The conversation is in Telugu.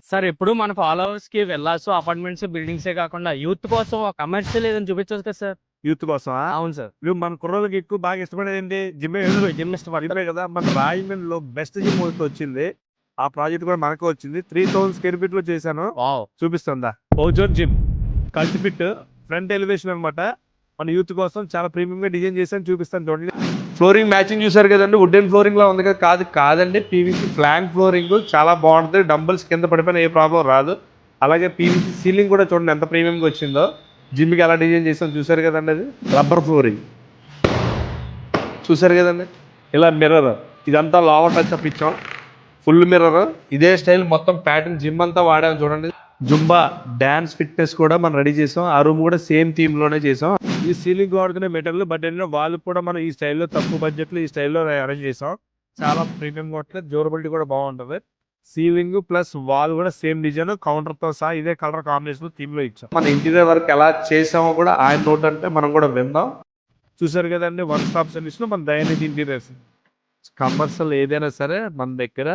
సార్ ఎప్పుడు మన ఫాలోవర్స్ కి విల్లాస్, అపార్ట్మెంట్స్, బిల్డింగ్సే కాకుండా యూత్ కోసం ఒక కమర్షియల్ ఏదైనా చూపించవచ్చు కదా సార్. యూత్ కోసమా? అవును సార్. నువ్వు మన కుర్రోళ్ళకి ఎక్కువ బాగా ఇష్టపడేది ఏంటి? జిమ్మే. జిమ్ ఇష్టపడతారు. జిమ్మే కదా. మన రాజమండ్రిలో బెస్ట్ జిమ్ ఒకటి వచ్చింది. ఆ ప్రాజెక్ట్ కూడా మనకే వచ్చింది. 3000 స్క్వేర్ ఫీట్ లో చేశాను. వావ్. చూపిస్తుందా? Ozone gym cult fit front elevation అనమాట. మన యూత్ కోసం చాలా ప్రీమియం గా డిజైన్ చేశాను, చూపిస్తాను చూడండి. ఫ్లోరింగ్ మ్యాచింగ్ చూసారు కదండి, వుడెన్ ఫ్లోరింగ్ లా ఉంది కదా. కాదండి, పీవీసీ ఫ్లాంక్ ఫ్లోరింగ్ చాలా బాగుంటుంది. డంబుల్స్ కింద పడిపోయిన ఏ ప్రాబ్లం రాదు. అలాగే పీవీసీ సీలింగ్ కూడా చూడండి ఎంత ప్రీమియం గా వచ్చిందో. జిమ్కి ఎలా డిజైన్ చేస్తాం చూసారు కదండి. అది రబ్బర్ ఫ్లోరింగ్ చూసారు కదండి. ఇలా మిర్రర్, ఇదంతా లోవర్ టచ్ అప్ ఇచ్చాం. ఫుల్ మిర్రర్, ఇదే స్టైల్ మొత్తం ప్యాటర్న్ జిమ్ అంతా వాడాము చూడండి. జుంబా డాన్స్ ఫిట్నెస్ కూడా మనం రెడీ చేసాం. ఆ రూమ్ కూడా సేమ్ థీమ్ లోనే చేసాం. ఈ సీలింగ్ వాడుకునే మెటీరియల్, బట్ ఏంటంటే వాళ్ళు కూడా మనం ఈ స్టైల్లో తక్కువ బడ్జెట్ లో ఈ స్టైల్లో అరేంజ్ చేసాం. చాలా ప్రీమియం గా డ్యూరబిలిటీ కూడా బాగుంటుంది. సీలింగ్ ప్లస్ వాల్ కూడా సేమ్ డిజైన్, కౌంటర్ తో సహా ఇదే కలర్ కాంబినేషన్ థీమ్ లో ఇచ్చాం. మన ఇంటీరియర్ వర్క్ ఎలా చేసామో కూడా ఆయన నోట్ అంటే మనం కూడా విందాం. చూసారు కదండి, వన్ స్టాప్ సర్వీస్ లో మన దయానిధి ఇంటీరియర్స్. కమర్షియల్ ఏదైనా సరే మన దగ్గర